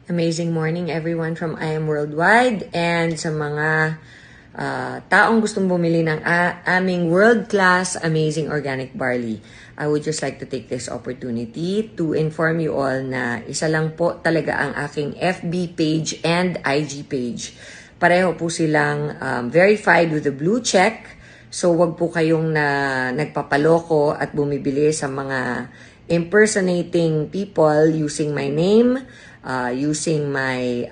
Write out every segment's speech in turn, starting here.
Amazing morning everyone from I Am Worldwide, and sa mga taong gustong bumili ng aming world-class amazing organic barley. I would just like to take this opportunity to inform you all na isa lang po talaga ang aking FB page and IG page. Pareho po silang verified with the blue check. So wag po kayong nagpapaloko at bumibili sa mga impersonating people using my name, using my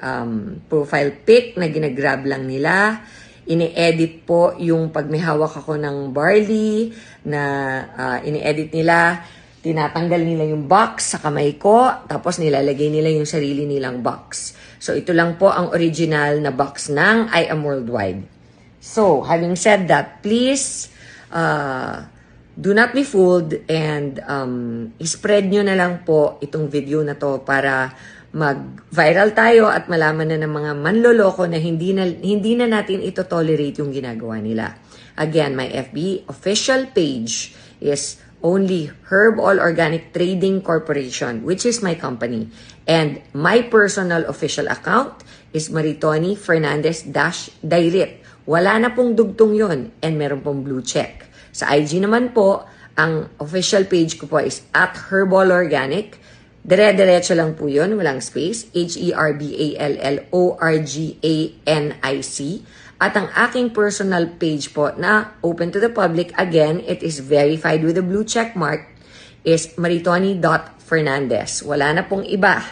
profile pic na ginagrab lang nila. Ini-edit po yung pag may hawak ako ng barley na ini-edit nila. Tinatanggal nila yung box sa kamay ko, tapos nilalagay nila yung sarili nilang box. So ito lang po ang original na box ng I Am Worldwide. So, having said that, please do not be fooled and spread nyo na lang po itong video na to para mag-viral tayo at malaman na ng mga manloloko na hindi na natin ito tolerate yung ginagawa nila. Again, my FB official page is only Herb All Organic Trading Corporation, which is my company. And my personal official account is Maritoni Fernandez-Dairit. Wala na pong dugtong yon and meron pong blue check. Sa IG naman po, ang official page ko po is at Herbal Organic. Dire-diretso lang po yun, walang space. HERBALLORGANIC. At ang aking personal page po na open to the public, again, it is verified with a blue check mark, is maritoni.fernandez. Wala na pong iba.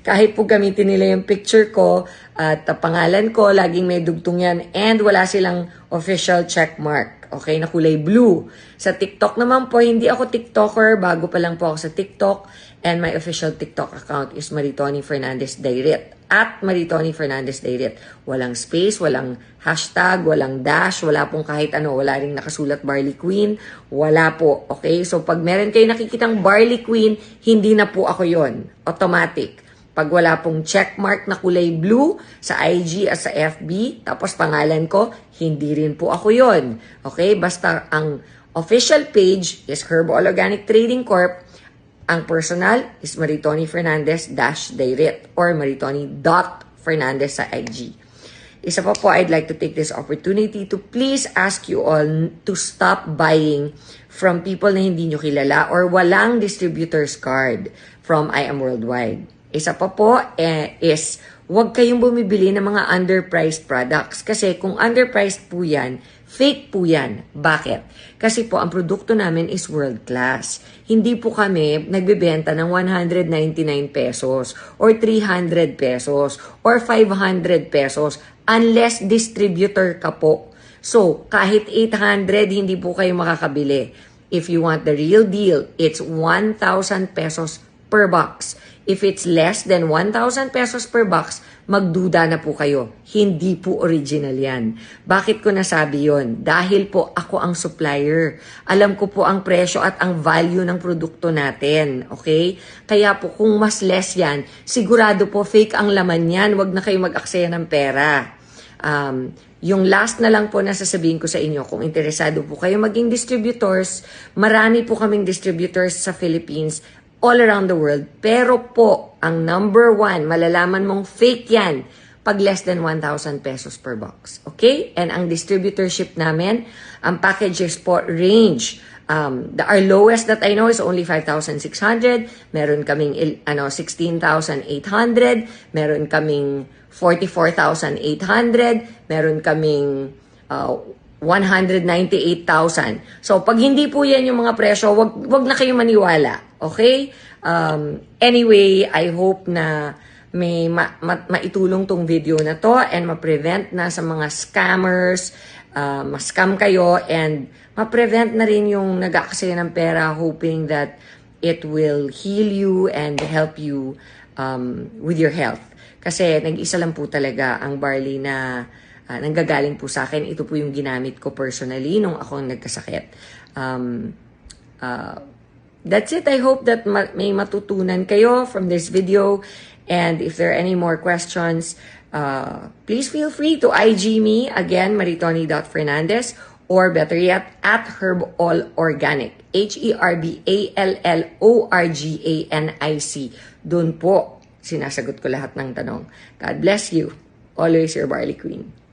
Kahit po gamitin nila yung picture ko at pangalan ko, laging may dugtong yan and wala silang official check mark. Okay, na kulay blue. Sa TikTok naman po, hindi ako TikToker. Bago pa lang po ako sa TikTok. And my official TikTok account is Maritoni Fernandez Dairit. At Maritoni Fernandez Dairit. Walang space, walang hashtag, walang dash, wala pong kahit ano. Wala ring nakasulat Barley Queen. Wala po. Okay, so pag meron kayo nakikitang Barley Queen, hindi na po ako yon. Automatic. Pag wala pong checkmark na kulay blue sa IG at sa FB, tapos pangalan ko, hindi rin po ako yon. Okay? Basta ang official page is Herb All Organic Trading Corp. Ang personal is Maritoni Fernandez-Dairit or Maritoni.Fernandez sa IG. Isa pa po, I'd like to take this opportunity to please ask you all to stop buying from people na hindi nyo kilala or walang distributor's card from I Am Worldwide. Isa pa po is huwag kayong bumibili ng mga underpriced products. Kasi kung underpriced po yan, fake po yan. Bakit? Kasi po ang produkto namin is world class. Hindi po kami nagbebenta ng 199 pesos or 300 pesos or 500 pesos unless distributor ka po. So, kahit 800, hindi po kayo makakabili. If you want the real deal, it's 1,000 pesos per box. If it's less than 1,000 pesos per box, magduda na po kayo. Hindi po original yan. Bakit ko nasabi yon? Dahil po ako ang supplier. Alam ko po ang presyo at ang value ng produkto natin. Okay? Kaya po kung mas less yan, sigurado po fake ang laman yan. Huwag na kayo mag-aksaya ng pera. Yung last na lang po na sasabihin ko sa inyo, kung interesado po kayo maging distributors, marami po kaming distributors sa Philippines, all around the world. Pero po, ang number one, malalaman mong fake yan pag less than 1,000 pesos per box. Okay? And ang distributorship namin, ang packages po range. Our lowest that I know is only 5,600. Meron kaming 16,800. Meron kaming 44,800. Meron kaming 198,000. So, pag hindi po yan yung mga presyo, wag na kayo maniwala. Okay? Anyway, I hope na may maitulong tong video na to and ma-prevent na sa mga scammers, ma-scam kayo and ma-prevent na rin yung nag-aaksaya ng pera hoping that it will heal you and help you with your health. Kasi nag-isa lang po talaga ang barley na nanggagaling po sa akin. Ito po yung ginamit ko personally nung ako nagkasakit. That's it. I hope that may matutunan kayo from this video. And if there are any more questions, please feel free to IG me. Again, maritoni.fernandez or better yet, at Herb All Organic. HERBALLORGANIC. Doon po sinasagot ko lahat ng tanong. God bless you. Always your Barley Queen.